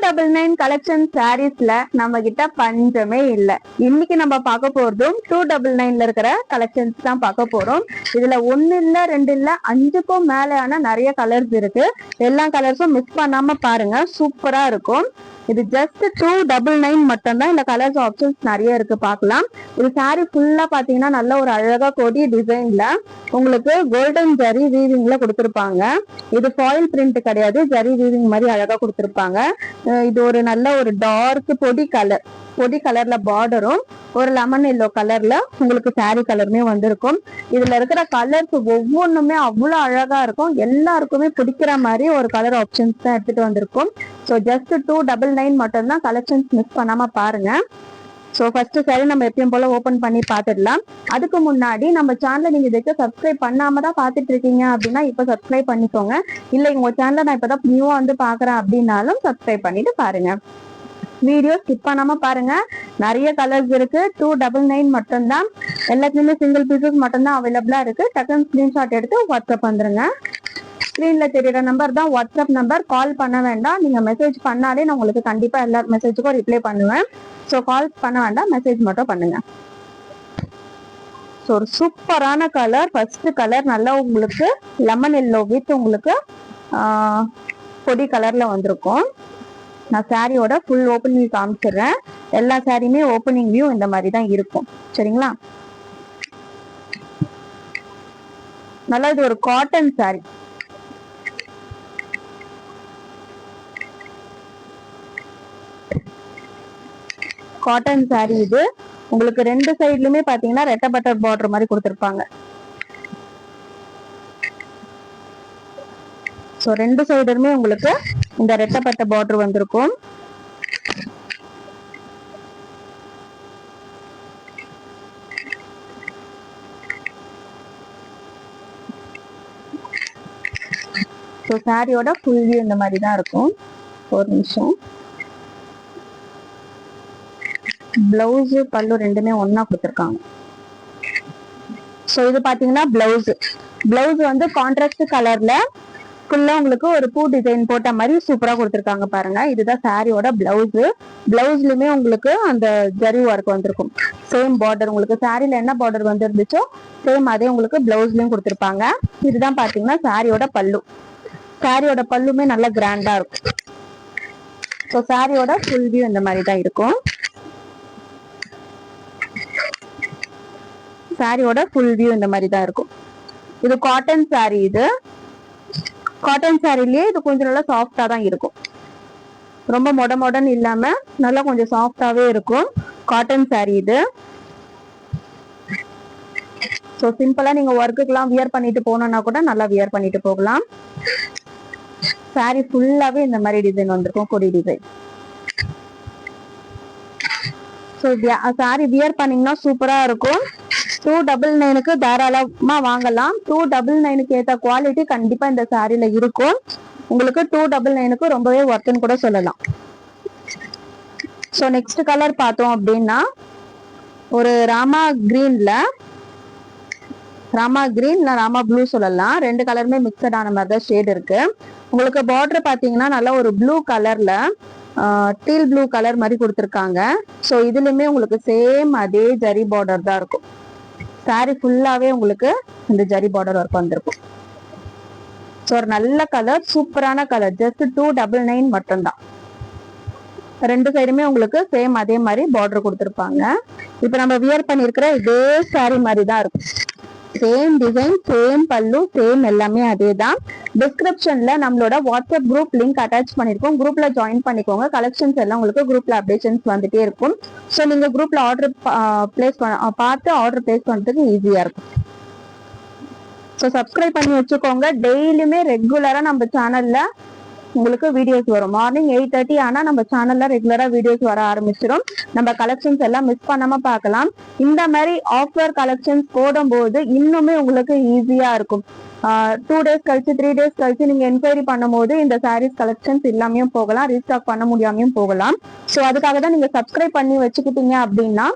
299 collection சாரீஸ்ல நம்ம கிட்ட பஞ்சமே இல்ல. இன்னைக்கு நம்ம பார்க்க போறதும் 299ல இருக்கிற கலெக்ஷன்ஸ் தான் பார்க்க போறோம். இதுல 1 இல்ல 2 இல்ல 5க்கும் மேலான நிறைய கலர்ஸ் இருக்கு. எல்லா கலர்ஸும் மிஸ் பண்ணாம பாருங்க, சூப்பரா இருக்கும். இது ஜஸ்ட் 299 மட்டும் தான். இந்த கலர்ஸ் ஆப்ஷன்ஸ் நிறைய இருக்கு, பார்க்கலாம். இது சாரி ஃபுல்லா பாத்தீங்கன்னா நல்ல ஒரு அழகா கொடி டிசைன்ல உங்களுக்கு கோல்டன் ஜரி வீவிங்ல கொடுத்திருப்பாங்க. இது ஃபாயில் பிரிண்ட் கிடையாது, ஜரி வீவிங் மாதிரி அழகா கொடுத்திருப்பாங்க. இது ஒரு நல்ல ஒரு டார்க் பொடி கலர்ல பார்டரும் ஒரு லெமன் எல்லோ கலர்ல உங்களுக்கு சாரி கலருமே வந்திருக்கும். இதுல இருக்கிற கலர்ஸ் ஒவ்வொன்றுமே அவ்வளவு அழகா இருக்கும். எல்லாருக்குமே பிடிக்கிற மாதிரி ஒரு கலர் ஆப்ஷன்ஸ் தான் எடுத்துட்டு வந்திருக்கும். ஸோ ஜஸ்ட் 299 மட்டும்தான். கலெக்ஷன்ஸ் மிஸ் பண்ணாம பாருங்க. ஸோ ஃபர்ஸ்ட் சாரி நம்ம எப்பயும் போல ஓப்பன் பண்ணி பார்த்துடலாம். அதுக்கு முன்னாடி நம்ம சேனலை நீங்க இதுக்கு சப்ஸ்கிரைப் பண்ணாம தான் பார்த்துட்டு இருக்கீங்க அப்படின்னா இப்போ சப்ஸ்கிரைப் பண்ணிக்கோங்க. இல்லை உங்க சேனலை நான் இப்பதான் நியூவா வந்து பாக்குறேன் அப்படின்னாலும் சப்ஸ்கிரைப் பண்ணிட்டு பாருங்க. வீடியோ ஸ்கிப் பண்ணாம பாருங்க. நிறைய கலர்ஸ் இருக்கு. 299 மட்டும்தான். எல்லாத்துலயுமே சிங்கிள் பீசஸ் மட்டும்தான் அவைலபிளா இருக்கு. டக்குன்னு ஸ்கிரீன்ஷாட் எடுத்து வாட்ஸ்அப் வந்துருங்க. ஸ்கிரீன்ல தெரியுற நம்பர் தான் வாட்ஸ்அப் நம்பர். கால் பண்ண வேண்டாம். நீங்க மெசேஜ் பண்ணாலே நான் உங்களுக்கு கண்டிப்பா எல்லா மெசேஜுக்கும் ரிப்ளை பண்ணுவேன். ஸோ கால் பண்ண வேண்டாம், மெசேஜ் மட்டும் பண்ணுங்க. ஸோ ஒரு சூப்பரான கலர். ஃபர்ஸ்ட் கலர் நல்லா உங்களுக்கு லெமன் எல்லோ வித் உங்களுக்கு பொடி கலர்ல வந்திருக்கும். நான் சாரியோட ஃபுல் ஓப்பனிங் காமிச்சிடுறேன். எல்லா சாரியுமே ஓப்பனிங் வியூ இந்த மாதிரி தான் இருக்கும், சரிங்களா? நல்லா இது ஒரு காட்டன் சாரி. காட்டன் சாரி இது. உங்களுக்கு ரெண்டு சைட்லயுமே பாத்தீங்கன்னா ரெட்டை பட்டர் பார்டர் மாதிரி கொடுத்திருப்பாங்க. ஸோ ரெண்டு சைடுமே உங்களுக்கு இந்த ரெட்டப்பட்ட பார்டர் வந்திருக்கும். ஸோ சாரியோட ஃபுல் வியூ இந்த மாதிரி தான் இருக்கும். ஒரு நிமிஷம். பிளவுஸ் பல்லு ரெண்டுமே ஒன்னா கொடுத்துருக்காங்க. ஸோ இது பாத்தீங்கன்னா பிளவுஸ் வந்து கான்ட்ராஸ்ட் கலர்ல ஃபுல்லா உங்களுக்கு ஒரு பூ டிசைன் போட்ட மாதிரி சூப்பரா கொடுத்துருக்காங்க பாருங்க. இதுதான் சாரியோட பிளவுஸ். பிளவுஸ்லயுமே உங்களுக்கு அந்த ஜரி ஒர்க் வந்திருக்கும். சேம் பார்டர் உங்களுக்கு சாரில என்ன பார்டர் வந்துருந்துச்சோ சேம் அதே உங்களுக்கு பிளவுஸ்லயும் கொடுத்துருப்பாங்க. இதுதான் பாத்தீங்கன்னா சாரியோட பல்லு. சாரியோட பல்லுமே நல்லா கிராண்டா இருக்கும். ஸோ சாரியோட ஃபுல் வியூ இந்த மாதிரி தான் இருக்கும். சாரியோட ஃபுல் வியூ இந்த மாதிரி தான் இருக்கும். இது காட்டன் சாரி. இது காட்டன் சாரிலேயே இது கொஞ்சம் நல்லா சாஃப்டா தான் இருக்கும். ரொம்ப மொடன் இல்லாம நல்லா கொஞ்சம் சாஃப்டாவே இருக்கும். காட்டன் சாரி இது. ஸோ சிம்பிளா நீங்க ஒர்க்குக்கெல்லாம் வியர் பண்ணிட்டு போனோம்னா கூட நல்லா வியர் பண்ணிட்டு போகலாம். சாரி ஃபுல்லாவே இந்த மாதிரி டிசைன் வந்திருக்கும், கொடி டிசைன். ஸோ சாரி வியர் பண்ணீங்கன்னா சூப்பரா இருக்கும். 299க்கு தாராளமா வாங்கலாம். 299க்கு ஏத்த குவாலிட்டி கண்டிப்பா இந்த சாரில இருக்கும். உங்களுக்கு 299க்கு ரொம்பவே ஒர்த்துன்னு கூட சொல்லலாம். ஸோ நெக்ஸ்ட் கலர் பார்த்தோம் அப்படின்னா ஒரு ராமா கிரீன்ல ராமா ப்ளூ சொல்லலாம். ரெண்டு கலருமே மிக்சட் ஆன மாதிரி தான் ஷேட் இருக்கு. உங்களுக்கு பார்டர் பாத்தீங்கன்னா நல்லா ஒரு ப்ளூ கலர்ல டீல் ப்ளூ கலர் மாதிரி கொடுத்துருக்காங்க. ஸோ இதுலயுமே உங்களுக்கு சேம் அதே ஜரி பார்டர் தான் இருக்கும். சாரி ஃபுல்லாவே உங்களுக்கு இந்த ஜரி பார்டர் ஒர்க் வந்திருக்கும். ஸோ ஒரு நல்ல கலர், சூப்பரான கலர். ஜஸ்ட் 299 மட்டும்தான். ரெண்டு சைடுமே உங்களுக்கு சேம் அதே மாதிரி பார்டர் கொடுத்துருப்பாங்க. இப்ப நம்ம வியர் பண்ணிருக்கிற இதே சாரி மாதிரி தான் இருக்கும். சேம் டிசைன், சேம் பல்லு, சேம் எல்லாமே அதே தான். டிஸ்கிரிப்ஷன்ல நம்மளோட வாட்ஸ்அப் குரூப் லிங்க் அட்டாச் பண்ணிருக்கோம். குரூப்ல ஜாயின் பண்ணிக்கோங்க. கலெக்ஷன்ஸ் எல்லாம் உங்களுக்கு குரூப்ல அப்டேஷன்ஸ் வந்துட்டே இருக்கும். ஸோ நீங்க குரூப்ல ஆர்டர் பார்த்து ஆர்டர் பிளேஸ் பண்றதுக்கு ஈஸியா இருக்கும். ஸோ சப்ஸ்கிரைப் பண்ணி வச்சுக்கோங்க. டெய்லியுமே ரெகுலரா நம்ம சேனல்ல உங்களுக்கு வீடியோஸ் வரும். மார்னிங் 8:30 ஆனா நம்ம சேனல்ல ரெகுலரா வீடியோஸ் வர ஆரம்பிச்சிடும். நம்ம கலெக்ஷன்ஸ் எல்லாம் மிஸ் பண்ணாம பார்க்கலாம். இந்த மாதிரி ஆஃபர் கலெக்ஷன்ஸ் போடும்போது இன்னுமே உங்களுக்கு ஈஸியா இருக்கும். 2 days கழிச்சு 3 days கழிச்சு நீங்க என்கொயரி பண்ணும் போது இந்த சாரீஸ் கலெக்ஷன்ஸ் இல்லாமையும் போகலாம், ரீஸ்டாக் பண்ண முடியாமையும் போகலாம். ஸோ அதுக்காக தான் நீங்க சப்ஸ்கிரைப் பண்ணி வச்சுக்கிட்டீங்க அப்படின்னா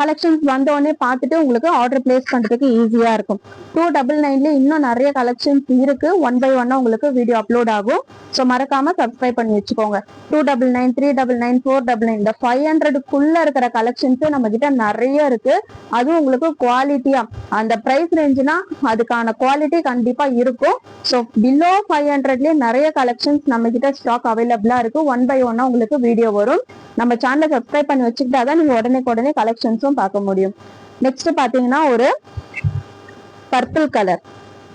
கலெக்ஷன்ஸ் வந்த உடனே பார்த்துட்டு உங்களுக்கு ஆர்டர் பிளேஸ் பண்றதுக்கு ஈஸியா இருக்கும். 299ல இன்னும் நிறைய கலெக்ஷன்ஸ் இருக்கு. 1 by 1 உங்களுக்கு வீடியோ அப்லோட் ஆகும். ஸோ மறக்காம சப்ஸ்கிரைப் பண்ணி வச்சுக்கோங்க. 299, 399, 499 இந்த 500க்குள்ள இருக்கிற கலெக்ஷன்ஸ் நம்ம கிட்ட நிறைய இருக்கு. அதுவும் உங்களுக்கு குவாலிட்டியா அந்த பிரைஸ் ரேஞ்சுனா அதுக்கான குவாலிட்டி கண்டிப்பா இருக்கும். ஸோ பிலோ 500லயே நிறைய கலெக்ஷன்ஸ் நம்ம கிட்ட ஸ்டாக் அவைலபிளா இருக்கு. 1 by 1 உங்களுக்கு வீடியோ வரும். நம்ம சேனலை சப்ஸ்கிரைப் பண்ணி வச்சுக்கிட்டாதான் நீங்க உடனே கலெக்ஷன்ஸும் பார்க்க முடியும். நெக்ஸ்ட் பாத்தீங்கன்னா ஒரு purple colour,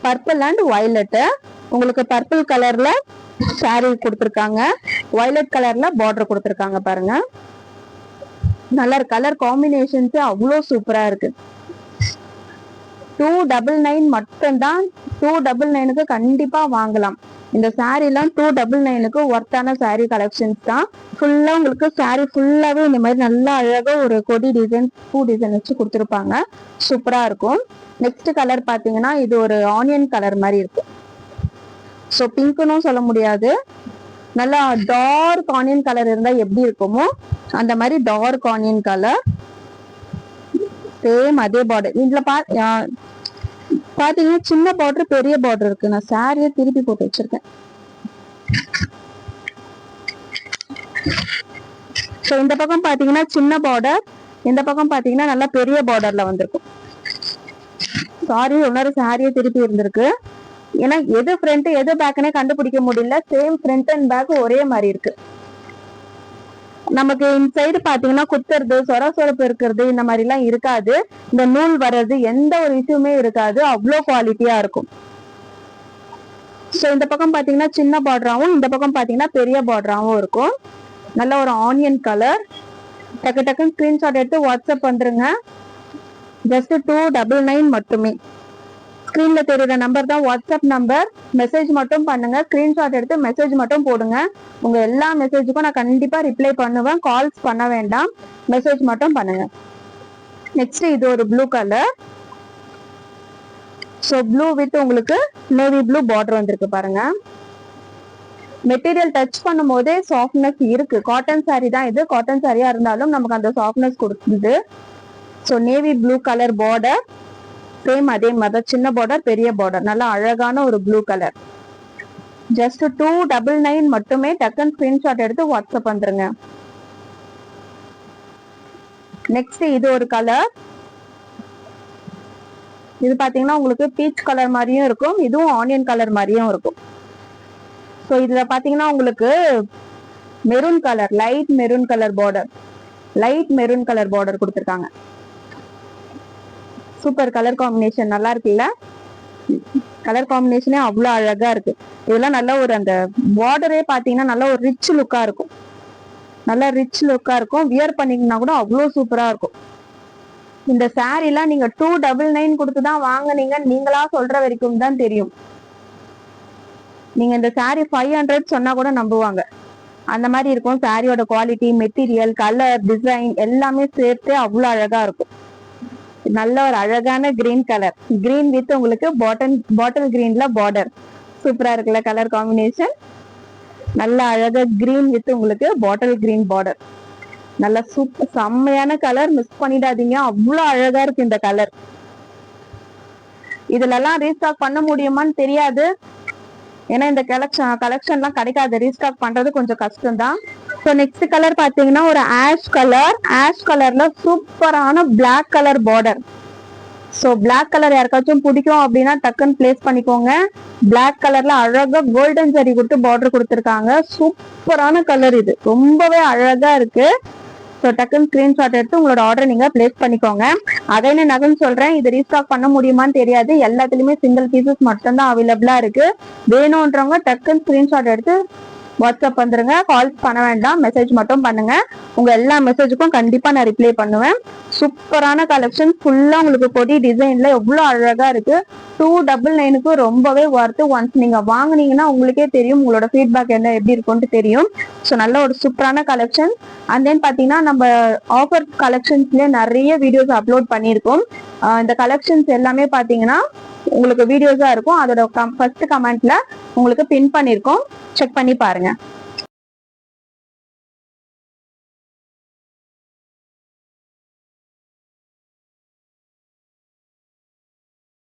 purple and violet. உங்களுக்கு பர்பிள் கலர்ல சாரி கொடுத்துருக்காங்க, வயலட் கலர்ல பார்டர் கொடுத்துருக்காங்க. பாருங்க, நல்ல கலர் காம்பினேஷன்ஸ் அவ்வளோ சூப்பரா இருக்கு. 299 மட்டும்தான். 299க்கு கண்டிப்பா வாங்கலாம். இந்த சாரி எல்லாம் 299க்கு ஒர்த்தான சாரி கலெக்ஷன்ஸ் தான். ஃபுல்லா உங்களுக்கு சாரி ஃபுல்லாவே இந்த மாதிரி நல்லா அழகா ஒரு கொடி டிசைன், பூ டிசைன் வச்சு கொடுத்துருப்பாங்க. சூப்பரா இருக்கும். நெக்ஸ்ட் கலர் பாத்தீங்கன்னா இது ஒரு ஆனியன் கலர் மாதிரி இருக்கும். ஸோ பிங்க்னு சொல்ல முடியாது, நல்லா டார்க் ஆனியன் கலர் இருந்தா எப்படி இருக்குமோ அந்த மாதிரி டார்க் ஆனியன் கலர். சேம் அதே பார்டர். இதுல பாத்தீங்கன்னா சின்ன பார்டர், பெரிய பார்டர் இருக்கு. நான் சாரியை திருப்பி போட்டு வச்சிருக்கேன். சோ இந்த பக்கம் பாத்தீங்கன்னா சின்ன பார்டர், இந்த பக்கம் பாத்தீங்கன்னா நல்லா பெரிய பார்டர்ல வந்திருக்கும். சாரி இன்னொரு சாரியை திருப்பி இருந்திருக்கு. ஏன்னா எது ஃப்ரண்ட் எது பேக்னே கண்டுபிடிக்க முடியல. சேம் ஃப்ரண்ட் அண்ட் பேக் ஒரே மாதிரி இருக்கு. நமக்கு இந்த சைடு பாத்தீங்கன்னா குத்துறது, சொரப்பு இருக்கிறது இந்த மாதிரி எல்லாம் இருக்காது. இந்த நூல் வர்றது எந்த ஒரு இஷ்யூமே இருக்காது. அவ்வளோ குவாலிட்டியா இருக்கும். சோ இந்த பக்கம் பாத்தீங்கன்னா சின்ன பார்டராவும், இந்த பக்கம் பாத்தீங்கன்னா பெரிய பார்டராவும் இருக்கும். நல்ல ஒரு ஆனியன் கலர். டக்குன்னு ஸ்கிரீன்ஷாட் எடுத்து வாட்ஸ்அப் வந்துருங்க. ஜஸ்ட் 299 மட்டுமே. ஸ்கிரீன்ல தெரியுற நம்பர் தான் வாட்ஸ்அப் நம்பர். மெசேஜ் மட்டும் பண்ணுங்க. ஸ்கிரீன்ஷாட் எடுத்து மெசேஜ் மட்டும் போடுங்க. உங்க எல்லா மெசேஜுக்கும் நான் கண்டிப்பா ரிப்ளை பண்ணுவேன். கால்ஸ் பண்ண வேண்டாம், மெசேஜ் மட்டும் பண்ணுங்க. நெக்ஸ்ட் இது ஒரு blue colour. So blue with உங்களுக்கு நேவி ப்ளூ பார்டர் வந்திருக்கு. பாருங்க, மெட்டீரியல் டச் பண்ணும் போதே சாஃப்ட்னஸ் இருக்கு. காட்டன் சாரி தான் இது. காட்டன் சாரியா இருந்தாலும் நமக்கு அந்த சாஃப்ட்னஸ் கொடுக்குது. So navy blue colour border. Same அதே மாதிரி சின்ன பார்டர், பெரிய பார்டர். நல்லா அழகான ஒரு ப்ளூ கலர். ஜஸ்ட் 299 மட்டுமே. டக்குன்னு ஸ்கிரீன்ஷாட் எடுத்து வாட்ஸ்அப் வந்துருங்க. நெக்ஸ்ட் இது ஒரு கலர். இது பாத்தீங்கன்னா உங்களுக்கு பீச் கலர் மாதிரியும் இருக்கும், இதுவும் ஆனியன் கலர் மாதிரியும் இருக்கும். ஸோ இதுல பாத்தீங்கன்னா உங்களுக்கு maroon colour, light maroon colour border, light maroon colour border கொடுத்துருக்காங்க. சூப்பர் கலர் காம்பினேஷன், நல்லா இருக்குல்ல? கலர் காம்பினேஷனே அவ்வளோ அழகா இருக்கு. இதெல்லாம் நல்ல ஒரு அந்த பார்டரே பாத்தீங்கன்னா நல்ல ஒரு ரிச் லுக்கா இருக்கும். நல்ல ரிச் லுக்கா இருக்கும். வியர் பண்ணீங்கன்னா கூட அவ்வளோ சூப்பரா இருக்கும். இந்த சாரி எல்லாம் நீங்க 299 கொடுத்துதான் வாங்கினீங்க நீங்களா சொல்ற வரைக்கும் தான் தெரியும். நீங்க இந்த சாரி 500 சொன்னா கூட நம்புவாங்க. அந்த மாதிரி இருக்கும். சாரியோட குவாலிட்டி, மெட்டீரியல், கலர், டிசைன் எல்லாமே சேர்த்து அவ்வளோ அழகா இருக்கும். நல்ல ஒரு அழகான கிரீன் கலர். கிரீன் வித் உங்களுக்கு பாட்டில் கிரீன்ல பார்டர். சூப்பரா இருக்குல்ல கலர் காம்பினேஷன்? நல்ல அழகா கிரீன் வித் உங்களுக்கு பாட்டில் கிரீன் பார்டர். நல்ல சூப்பர் செம்மையான கலர். மிஸ் பண்ணிடாதீங்க, அவ்வளோ அழகா இருக்கு இந்த கலர். இதுல எல்லாம் ரீஸ்டாக் பண்ண முடியுமான்னு தெரியாது. ஏன்னா இந்த கலெக்ஷன்லாம் கிடைக்காது. ரீஸ்டாக் பண்றது கொஞ்சம் கஷ்டம் தான். ஸோ நெக்ஸ்ட் கலர் பாத்தீங்கன்னா ஒரு ஆஷ் கலர். ஆஷ் கலர்ல சூப்பரான black colour border. So black colour யாருக்காச்சும் பிடிக்கும் அப்படின்னா டக்குன்னு பிளேஸ் பண்ணிக்கோங்க. பிளாக் கலர்ல அழகா கோல்டன் ஜரி கொடுத்து பார்டர் கொடுத்துருக்காங்க. சூப்பரான கலர் இது, ரொம்பவே அழகா இருக்கு. ஸோ டக்குன்னு ஸ்கிரீன்ஷாட் எடுத்து உங்களோட ஆர்டர் நீங்க பிளேஸ் பண்ணிக்கோங்க. அதைன்னு நகன்னு சொல்றேன், இது ரீஸ்டாக் பண்ண முடியுமான்னு தெரியாது. எல்லாத்துலயுமே சிங்கிள் பீசஸ் மட்டும் தான் அவைலபிளா இருக்கு. வேணும்ன்றவங்க டக்குன்னு ஸ்கிரீன்ஷாட் எடுத்து வாட்ஸ்அப் வந்துருங்க. கால்ஸ் பண்ண வேண்டாம், மெசேஜ் மட்டும் பண்ணுங்க. உங்க எல்லா மெசேஜுக்கும் கண்டிப்பா நான் ரிப்ளை பண்ணுவேன். சூப்பரான கலெக்ஷன். ஃபுல்லா உங்களுக்கு கொடி டிசைன்ல எவ்வளவு அழகா இருக்கு. 299க்கு ரொம்பவே ஒர்த்து. ஒன்ஸ் நீங்க வாங்குனீங்கன்னா உங்களுக்கே தெரியும், உங்களோட ஃபீட்பேக் என்ன எப்படி இருக்கும்னு தெரியும். ஸோ நல்ல ஒரு சூப்பரான கலெக்ஷன். அண்ட் தென் பாத்தீங்கன்னா நம்ம ஆஃபர் கலெக்ஷன்ஸ்லயே நிறைய வீடியோஸ் அப்லோட் பண்ணியிருக்கோம். இந்த கலெக்ஷன்ஸ் எல்லாமே பாத்தீங்கன்னா உங்களுக்கு வீடியோஸா இருக்கும். அதோட ஃபர்ஸ்ட் கமெண்ட்ல உங்களுக்கு பின் பண்ணிருக்கோம், செக் பண்ணி பாருங்க.